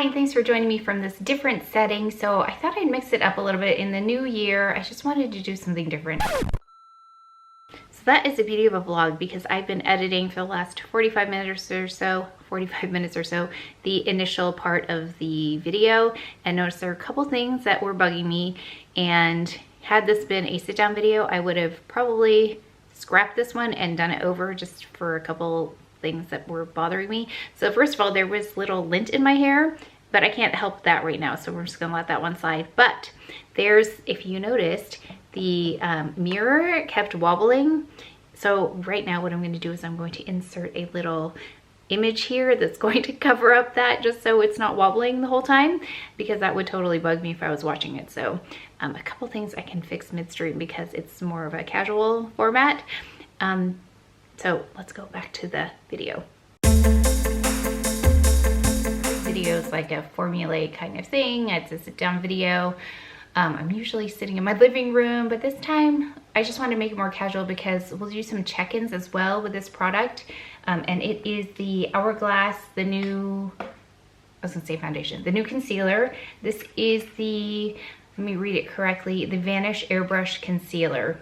and thanks for joining me from this different setting. So I thought I'd mix it up a little bit in the new year. I just wanted to do something different. So that is the beauty of a vlog, because I've been editing for the last 45 minutes or so, the initial part of the video, and noticed there are a couple things that were bugging me, and had this been a sit down video, I would have probably scrapped this one and done it over just for a couple things that were bothering me. So first of all, there was little lint in my hair, but I can't help that right now, so we're just gonna let that one slide. But there's, if you noticed, the mirror kept wobbling. So right now what I'm going to do is I'm going to insert a little image here that's going to cover up that, just so it's not wobbling the whole time, because that would totally bug me if I was watching it. So a couple things I can fix midstream because it's more of a casual format. So let's go back to the video. Video is like a formulaic kind of thing. It's a sit down video. I'm usually sitting in my living room, but this time I just wanted to make it more casual because we'll do some check-ins as well with this product. And it is the Hourglass, the new, I was gonna say foundation, the new concealer. This is the, let me read it correctly, the Vanish Airbrush Concealer.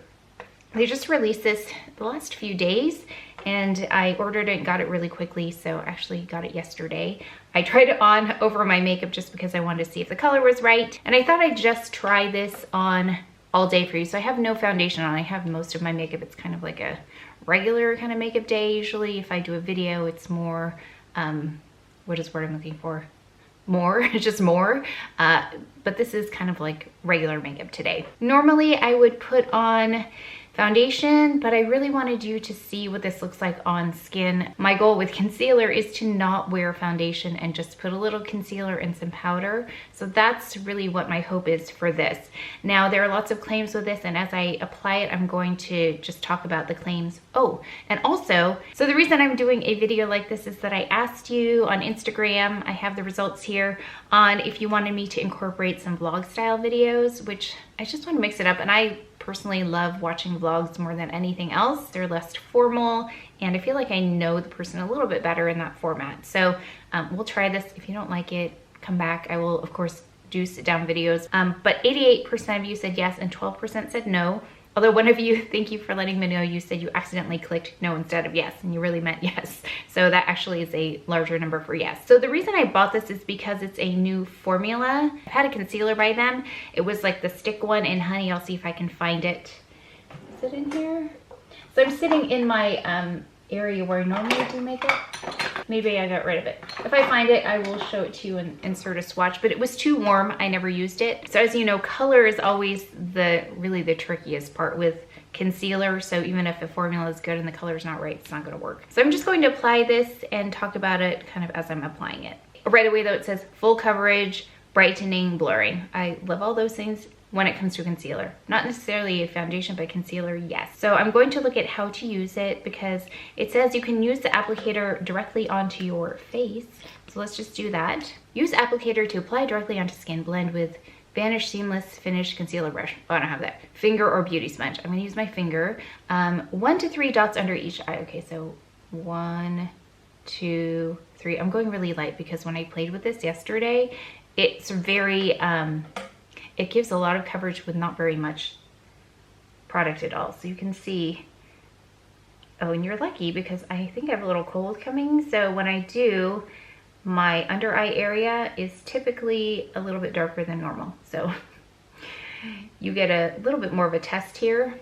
They just released this the last few days, and I ordered it and got it really quickly, so I actually got it yesterday. I tried it on over my makeup just because I wanted to see if the color was right, and I thought I'd just try this on all day for you. So I have no foundation on. I have most of my makeup. It's kind of like a regular kind of makeup day. Usually if I do a video, it's more, what is the word I'm looking for? More, just more. But this is kind of like regular makeup today. Normally I would put on foundation, but I really wanted you to see what this looks like on skin. My goal with concealer is to not wear foundation and just put a little concealer and some powder. So that's really what my hope is for this. Now, there are lots of claims with this, and as I apply it, I'm going to just talk about the claims. Oh, and also, so the reason I'm doing a video like this is that I asked you on Instagram, I have the results here, on if you wanted me to incorporate some vlog style videos, which I just want to mix it up. And I personally love watching vlogs more than anything else. They're less formal, and I feel like I know the person a little bit better in that format. So we'll try this. If you don't like it, come back. I will, of course, do sit down videos. But 88% of you said yes and 12% said no. Although one of you, thank you for letting me know, you said you accidentally clicked no instead of yes, and you really meant yes. So that actually is a larger number for yes. So the reason I bought this is because it's a new formula. I've had a concealer by them. It was like the stick one in Honey. I'll see if I can find it. Is it in here? So I'm sitting in my area where I normally do makeup. Maybe I got rid of it. If I find it, I will show it to you and insert a swatch, but it was too warm. I never used it. So as you know, color is always really the trickiest part with concealer. So even if the formula is good and the color is not right, it's not gonna work. So I'm just going to apply this and talk about it kind of as I'm applying it. Right away though, it says full coverage, brightening, blurring. I love all those things when it comes to concealer. Not necessarily a foundation, but concealer, yes. So I'm going to look at how to use it because it says you can use the applicator directly onto your face. So let's just do that. Use applicator to apply directly onto skin. Blend with Vanish Seamless Finish Concealer Brush. Oh, I don't have that. Finger or beauty sponge. I'm gonna use my finger. 1 to 3 dots under each eye. Okay, so 1, 2, 3. I'm going really light because when I played with this yesterday, it's very, it gives a lot of coverage with not very much product at all. So you can see, oh, and you're lucky because I think I have a little cold coming. So when I do, my under eye area is typically a little bit darker than normal. So you get a little bit more of a test here.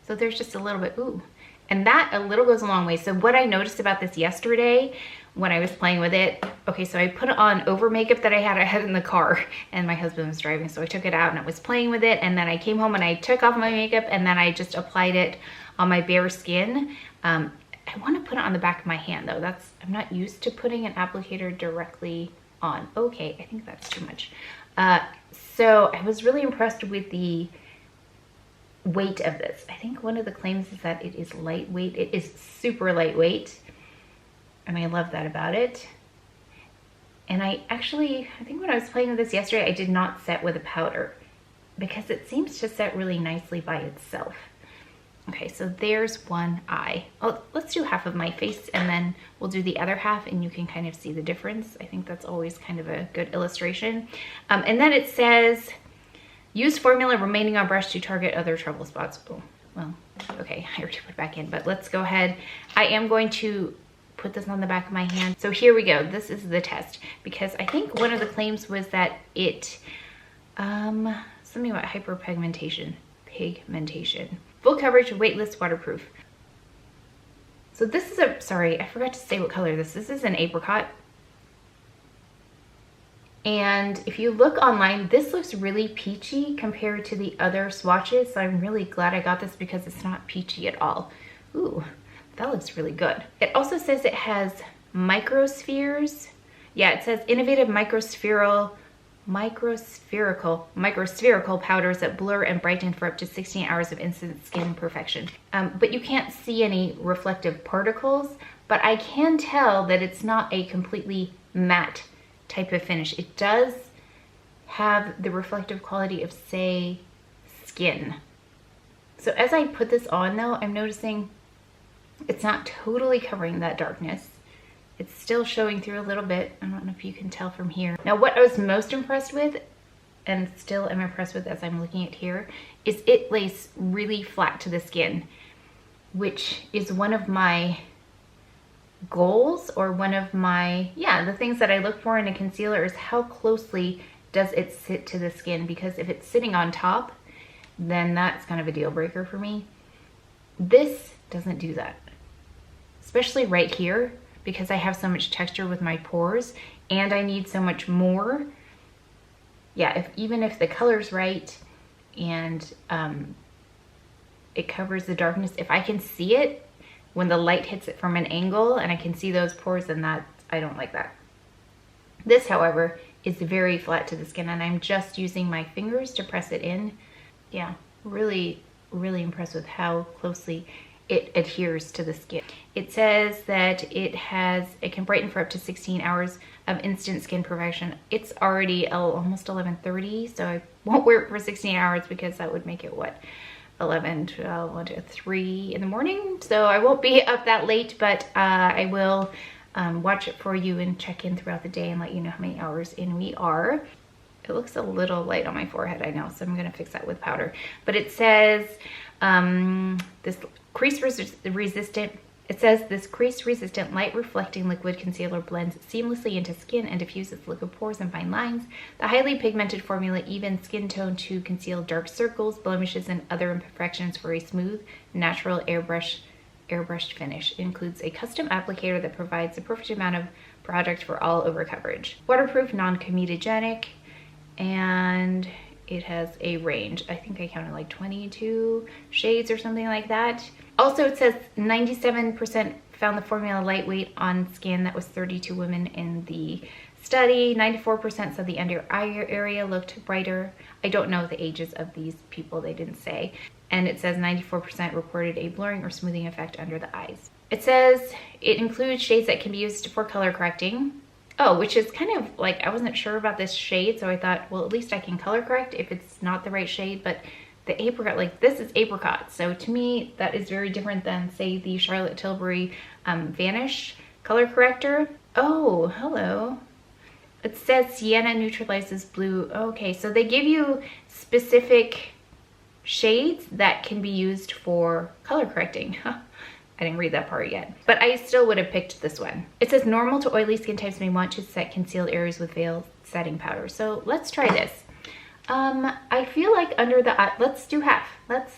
So there's just a little bit, ooh. And that a little goes a long way. So what I noticed about this yesterday when I was playing with it, okay, so I put it on over makeup that I had in the car, and my husband was driving, so I took it out and I was playing with it, and then I came home and I took off my makeup and then I just applied it on my bare skin. I want to put it on the back of my hand though. I'm not used to putting an applicator directly on. Okay, I think that's too much. So I was really impressed with the weight of this. I think one of the claims is that it is lightweight. It is super lightweight, and I love that about it. And I think when I was playing with this yesterday, I did not set with a powder because it seems to set really nicely by itself. Okay, so there's one eye. Oh, let's do half of my face and then we'll do the other half and you can kind of see the difference. I think that's always kind of a good illustration. And then it says, use formula remaining on brush to target other trouble spots. Oh, well, okay, I already put it back in, but let's go ahead. I am going to put this on the back of my hand. So here we go. This is the test because I think one of the claims was that it, something about hyperpigmentation, full coverage, weightless, waterproof. So this is a, sorry, I forgot to say what color this is. This is an apricot. And if you look online, this looks really peachy compared to the other swatches. So I'm really glad I got this because it's not peachy at all. Ooh, that looks really good. It also says it has microspheres. Yeah, it says innovative microspherical powders that blur and brighten for up to 16 hours of instant skin perfection. But you can't see any reflective particles, but I can tell that it's not a completely matte type of finish. It does have the reflective quality of, say, skin. So as I put this on though, I'm noticing it's not totally covering that darkness. It's still showing through a little bit. I don't know if you can tell from here. Now what I was most impressed with, and still am impressed with as I'm looking at here, is it lays really flat to the skin, which is one of my goals, or one of my, yeah, the things that I look for in a concealer is how closely does it sit to the skin, because if it's sitting on top, then that's kind of a deal breaker for me. This doesn't do that, especially right here, because I have so much texture with my pores and I need so much more. Yeah, even if the color's right and it covers the darkness, if I can see it when the light hits it from an angle and I can see those pores, then that, I don't like that. This, however, is very flat to the skin and I'm just using my fingers to press it in. Yeah, really, really impressed with how closely it adheres to the skin. It says that it can brighten for up to 16 hours of instant skin perfection. It's already almost 11:30, so I won't wear it for 16 hours because that would make it what, 11, 12, 1, 2, 3 in the morning. So I won't be up that late, but I will watch it for you and check in throughout the day and let you know how many hours in we are. It looks a little light on my forehead, I know, so I'm gonna fix that with powder. But it says this crease resistant, it says this crease resistant light reflecting liquid concealer blends seamlessly into skin and diffuses liquid pores and fine lines. The highly pigmented formula evens skin tone to conceal dark circles, blemishes, and other imperfections for a smooth, natural airbrushed finish. It includes a custom applicator that provides the perfect amount of product for all over coverage. Waterproof, non-comedogenic, and it has a range. I think I counted like 22 shades or something like that. Also, it says 97% found the formula lightweight on skin. That was 32 women in the study. 94% said the under eye area looked brighter. I don't know the ages of these people, they didn't say. And it says 94% reported a blurring or smoothing effect under the eyes. It says it includes shades that can be used for color correcting. Oh, which is kind of like, I wasn't sure about this shade, so I thought, well, at least I can color correct if it's not the right shade. But the apricot, like this is apricot, so to me that is very different than, say, the Charlotte Tilbury Vanish color corrector. Oh, hello. It says sienna neutralizes blue. Okay, so they give you specific shades that can be used for color correcting. I didn't read that part yet, but I still would have picked this one. It says normal to oily skin types may want to set concealed areas with veil setting powder. So let's try this. I feel like under the eye, let's do half. Let's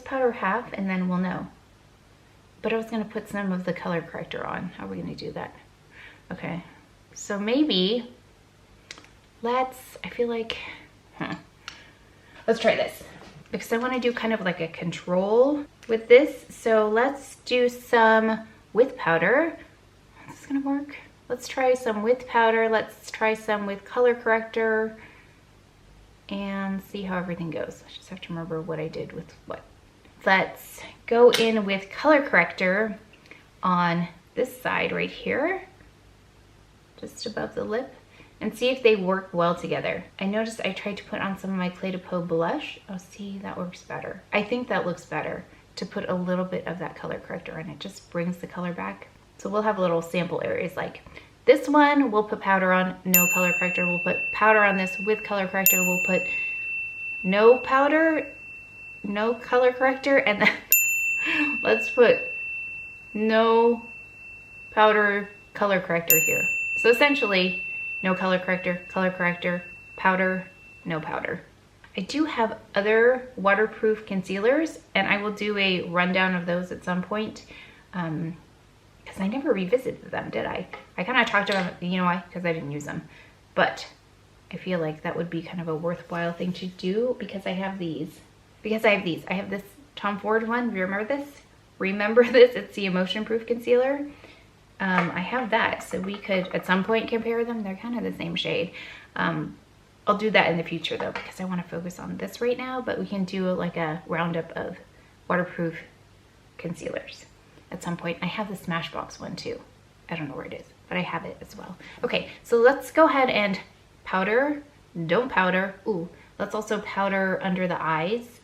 powder half and then we'll know. But I was gonna put some of the color corrector on. How are we gonna do that? Okay, so maybe let's try this, because I want to do kind of like a control with this. So let's do some with powder. Is this gonna work? Let's try some with powder. Let's try some with color corrector and see how everything goes. I just have to remember what I did with what. Let's go in with color corrector on this side right here, just above the lip, and see if they work well together. I noticed I tried to put on some of my Clé de Peau blush. Oh, see, that works better. I think that looks better to put a little bit of that color corrector on. It just brings the color back. So we'll have little sample areas like this one, we'll put powder on, no color corrector. We'll put powder on this with color corrector. We'll put no powder, no color corrector, and then let's put no powder, color corrector here. So essentially, no color corrector, powder, no powder. I do have other waterproof concealers, and I will do a rundown of those at some point, because I never revisited them, did I? I kind of talked about, you know why? Because I didn't use them. But I feel like that would be kind of a worthwhile thing to do because I have these. I have this Tom Ford one. Do you remember this? Remember this? It's the Emotion Proof Concealer. I have that, so we could at some point compare them. They're kind of the same shade. I'll do that in the future though, because I want to focus on this right now, but we can do like a roundup of waterproof concealers at some point. I have the Smashbox one too. I don't know where it is, but I have it as well. Okay, so let's go ahead and powder, don't powder. Ooh, let's also powder under the eyes,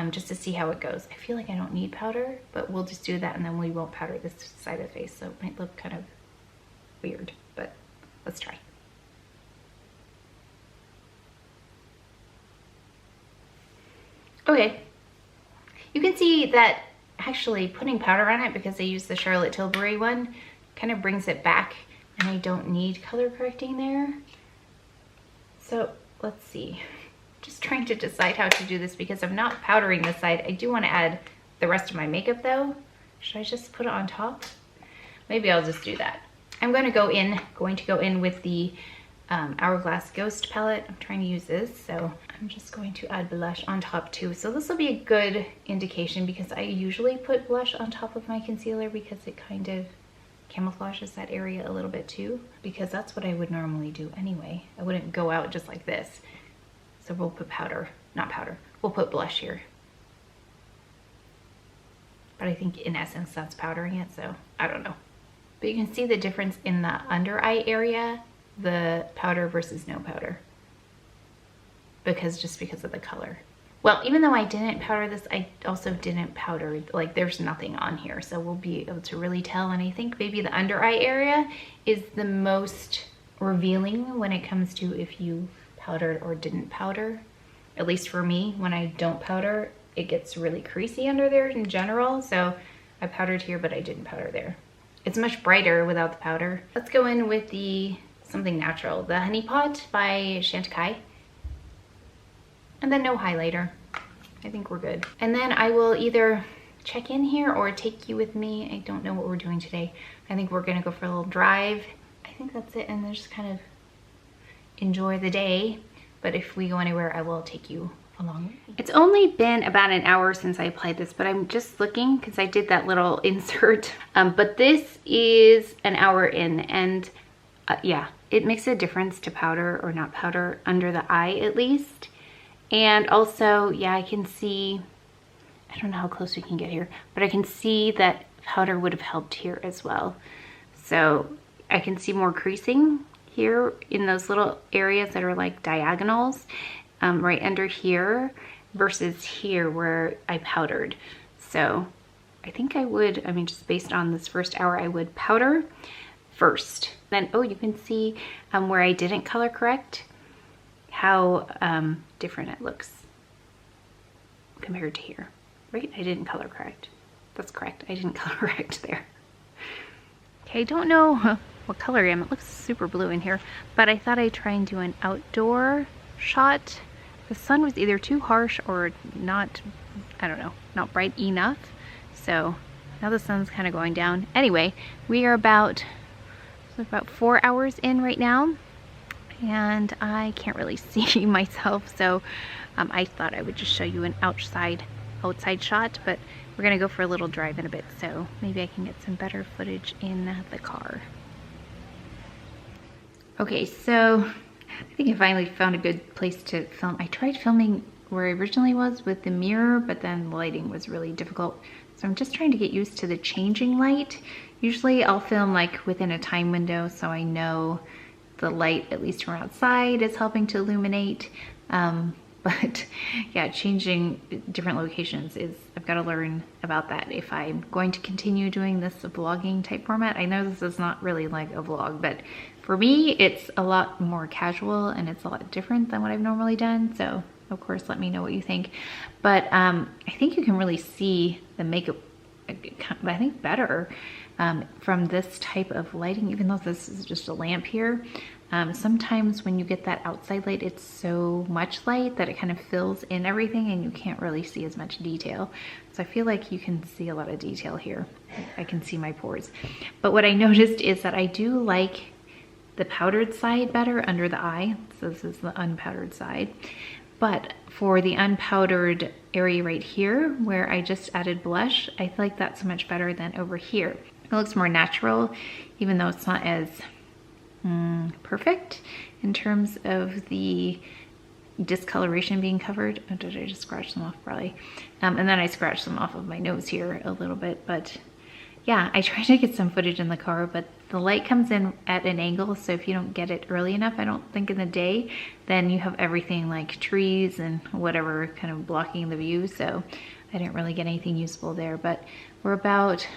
just to see how it goes. I feel like I don't need powder, but we'll just do that and then we won't powder this side of the face, so it might look kind of weird, but let's try. Okay, you can see that actually putting powder on it, because I use the Charlotte Tilbury one, kind of brings it back, and I don't need color correcting there. So let's see, just trying to decide how to do this because I'm not powdering this side. I do want to add the rest of my makeup though. Should I just put it on top? Maybe I'll just do that. I'm going to go in with the Hourglass Ghost palette. I'm trying to use this, so I'm just going to add blush on top too. So this will be a good indication, because I usually put blush on top of my concealer because it kind of camouflages that area a little bit too, because that's what I would normally do anyway. I wouldn't go out just like this. So we'll put we'll put blush here. But I think in essence that's powdering it, so I don't know. But you can see the difference in the under eye area, the powder versus no powder, because of the color. Well, even though I didn't powder this, I also didn't powder, like there's nothing on here, so we'll be able to really tell. And I think maybe the under eye area is the most revealing when it comes to if you powdered or didn't powder. At least for me, when I don't powder, it gets really creasy under there in general, so I powdered here but I didn't powder there. It's much brighter without the powder. Let's go in with the something natural, the Honey Pot by Chantecaille. And then no highlighter. I think we're good. And then I will either check in here or take you with me. I don't know what we're doing today. I think we're gonna go for a little drive. I think that's it, and then just kind of enjoy the day. But if we go anywhere, I will take you along. It's only been about an hour since I applied this, but I'm just looking because I did that little insert. But this is an hour in, and yeah, it makes a difference to powder or not powder under the eye at least. And also, yeah, I can see, I don't know how close we can get here, but I can see that powder would have helped here as well. So I can see more creasing here in those little areas that are like diagonals, right under here versus here where I powdered. So I think I would, I mean, just based on this first hour, I would powder first. Then, oh, you can see where I didn't color correct, how different it looks compared to here, right? I didn't color correct. That's correct. I didn't color correct there. Okay, I don't know what color I am. It looks super blue in here, but I thought I'd try and do an outdoor shot. The sun was either too harsh or not, I don't know, not bright enough. So now the sun's kind of going down. Anyway, we are about 4 hours in right now, and I can't really see myself, so I thought I would just show you an outside shot, but we're gonna go for a little drive in a bit, so maybe I can get some better footage in the car. Okay, so I think I finally found a good place to film. I tried filming where I originally was with the mirror, but then the lighting was really difficult. So I'm just trying to get used to the changing light. Usually I'll film like within a time window, so I know the light, at least from outside, is helping to illuminate. But yeah, changing different locations is, I've got to learn about that if I'm going to continue doing this vlogging type format. I know this is not really like a vlog, but for me, it's a lot more casual and it's a lot different than what I've normally done. So of course, let me know what you think. But I think you can really see the makeup, I think, better from this type of lighting, even though this is just a lamp here. Sometimes when you get that outside light, it's so much light that it kind of fills in everything and you can't really see as much detail. So I feel like you can see a lot of detail here. I can see my pores. But what I noticed is that I do like the powdered side better under the eye. So this is the unpowdered side. But for the unpowdered area right here, where I just added blush, I feel like that's so much better than over here. It looks more natural, even though it's not as perfect in terms of the discoloration being covered. Oh, did I just scratch them off? Probably. And then I scratched them off of my nose here a little bit, but yeah, I tried to get some footage in the car, but the light comes in at an angle, so if you don't get it early enough, I don't think in the day, then you have everything like trees and whatever kind of blocking the view, so I didn't really get anything useful there. But we're about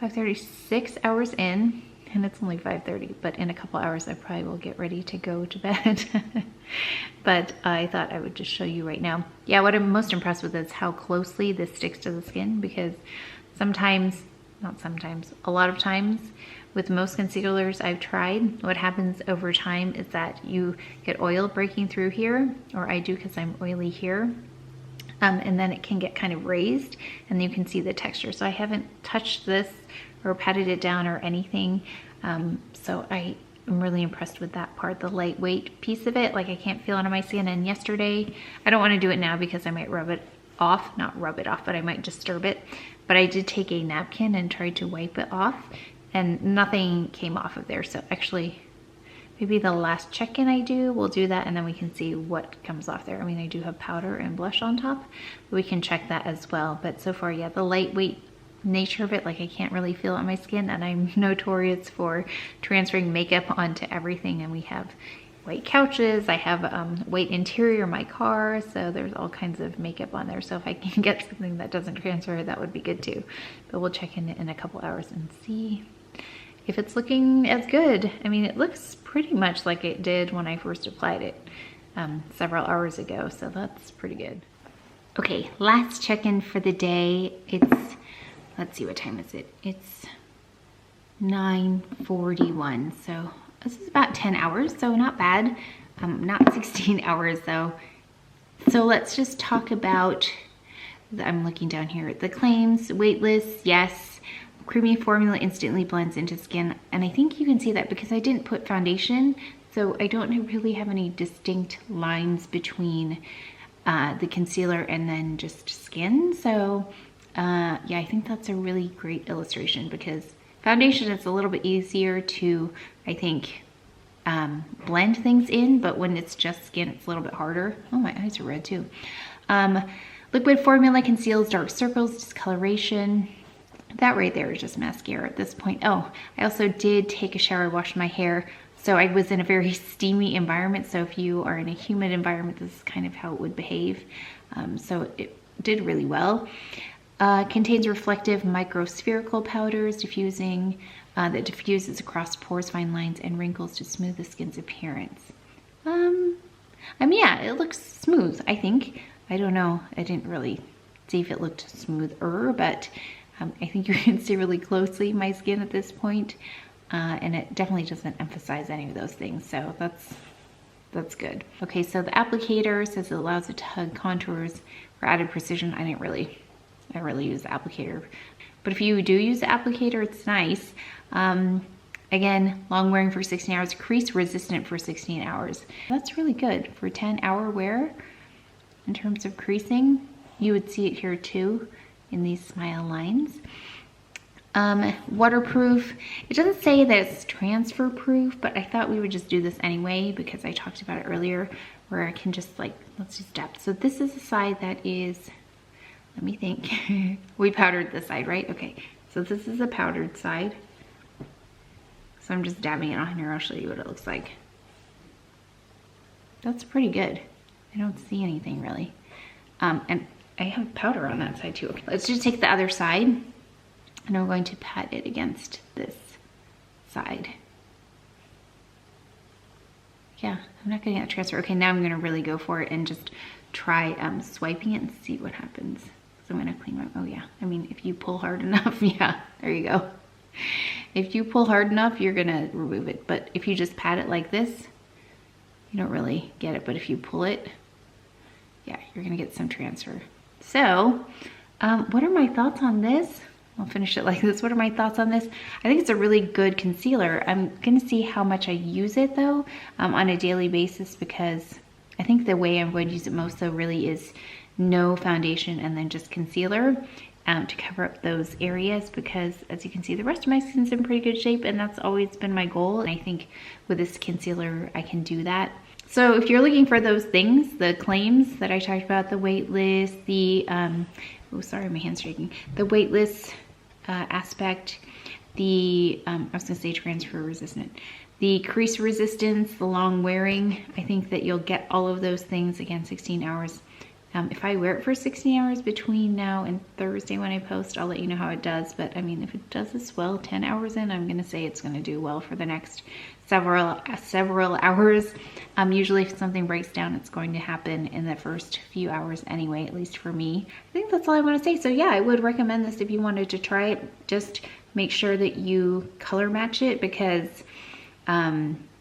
5:36 hours in, and it's only 5:30, but in a couple hours I probably will get ready to go to bed. But I thought I would just show you right now. Yeah, what I'm most impressed with is how closely this sticks to the skin, because sometimes, not sometimes, a lot of times with most concealers I've tried, what happens over time is that you get oil breaking through here, or I do because I'm oily here. And then it can get kind of raised and you can see the texture. So I haven't touched this or patted it down or anything. So I am really impressed with that part, the lightweight piece of it. Like I can't feel it on my skin. And yesterday, I don't want to do it now because I might rub it off, not rub it off, but I might disturb it. But I did take a napkin and tried to wipe it off and nothing came off of there. So actually, maybe the last check-in I do, we'll do that and then we can see what comes off there. I mean, I do have powder and blush on top, but we can check that as well. But so far, yeah, the lightweight nature of it, like I can't really feel it on my skin, and I'm notorious for transferring makeup onto everything. And we have white couches, I have white interior in my car, so there's all kinds of makeup on there. So if I can get something that doesn't transfer, that would be good too. But we'll check in a couple hours and see if it's looking as good. I mean, it looks pretty much like it did when I first applied it several hours ago, so that's pretty good. Okay, last check-in for the day. It's, let's see, what time is it? It's 9:41, so this is about 10 hours, so not bad. Not 16 hours though. So let's just talk about, I'm looking down here, the claims. Weightless, yes. Creamy formula instantly blends into skin. And I think you can see that because I didn't put foundation, so I don't really have any distinct lines between the concealer and then just skin. So yeah, I think that's a really great illustration, because foundation is a little bit easier to, I think, blend things in, but when it's just skin, it's a little bit harder. Oh, my eyes are red too. Liquid formula conceals dark circles, discoloration. That right there is just mascara at this point. Oh, I also did take a shower, washed my hair. So I was in a very steamy environment. So if you are in a humid environment, this is kind of how it would behave. So it did really well. Contains reflective microspherical powders diffusing, that diffuses across pores, fine lines, and wrinkles to smooth the skin's appearance. I mean, yeah, it looks smooth, I think. I don't know, I didn't really see if it looked smoother, but I think you can see really closely my skin at this point, and it definitely doesn't emphasize any of those things, so that's good. Okay, so the applicator says it allows it to hug contours for added precision. I didn't really use the applicator, but if you do use the applicator, it's nice. Again, long wearing for 16 hours, crease resistant for 16 hours. That's really good for 10-hour wear in terms of creasing. You would see it here too in these smile lines. Waterproof. It doesn't say that it's transfer proof, but I thought we would just do this anyway because I talked about it earlier, where I can just like, let's just dab. So this is the side that is, let me think. We powdered this side, right? Okay, so this is the powdered side. So I'm just dabbing it on here. I'll show you what it looks like. That's pretty good. I don't see anything really. And I have powder on that side too. Okay, let's just take the other side and I'm going to pat it against this side. Yeah, I'm not getting that transfer. Okay, now I'm gonna really go for it and just try swiping it and see what happens. So I'm gonna clean my, oh yeah. I mean, if you pull hard enough, yeah, there you go. If you pull hard enough, you're gonna remove it. But if you just pat it like this, you don't really get it. But if you pull it, yeah, you're gonna get some transfer. So, what are my thoughts on this? I'll finish it like this. What are my thoughts on this? I think it's a really good concealer. I'm gonna see how much I use it though, on a daily basis, because I think the way I'm going to use it most though really is no foundation and then just concealer to cover up those areas, because as you can see, the rest of my skin's in pretty good shape and that's always been my goal. And I think with this concealer, I can do that. So if you're looking for those things, the claims that I talked about, the weightless, the, oh sorry, my hand's shaking, the weightless aspect, the, I was gonna say transfer resistant, the crease resistance, the long wearing, I think that you'll get all of those things, again, 16 hours. If I wear it for 16 hours between now and Thursday when I post, I'll let you know how it does. But I mean, if it does this well 10 hours in, I'm gonna say it's gonna do well for the next several hours. Usually if something breaks down, it's going to happen in the first few hours anyway, at least for me. I think that's all I wanna say. So yeah, I would recommend this if you wanted to try it. Just make sure that you color match it, because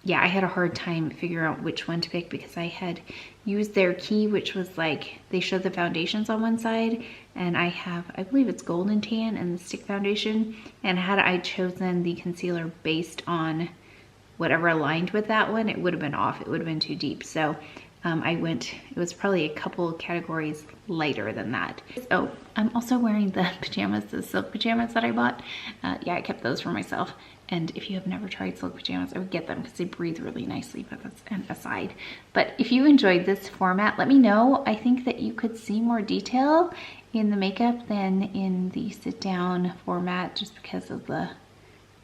yeah, I had a hard time figuring out which one to pick, because I had used their key, which was like, they showed the foundations on one side, and I have, I believe it's Golden Tan and the stick foundation, and had I chosen the concealer based on whatever aligned with that one, it would have been off, it would have been too deep. So I went, it was probably a couple categories lighter than that. Oh, I'm also wearing the pajamas, the silk pajamas that I bought. Yeah, I kept those for myself. And if you have never tried silk pajamas, I would get them because they breathe really nicely, but that's an aside. But if you enjoyed this format, let me know. I think that you could see more detail in the makeup than in the sit down format, just because of the,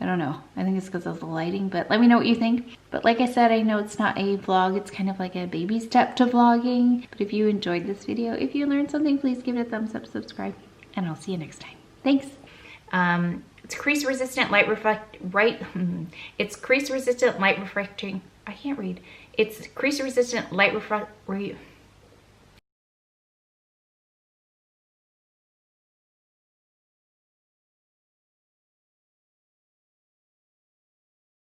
I don't know, I think it's because of the lighting, but let me know what you think. But like I said, I know it's not a vlog, it's kind of like a baby step to vlogging. But if you enjoyed this video, if you learned something, please give it a thumbs up, subscribe, and I'll see you next time. Thanks. It's crease resistant, light it's crease resistant, light reflecting, I can't read. It's crease resistant, light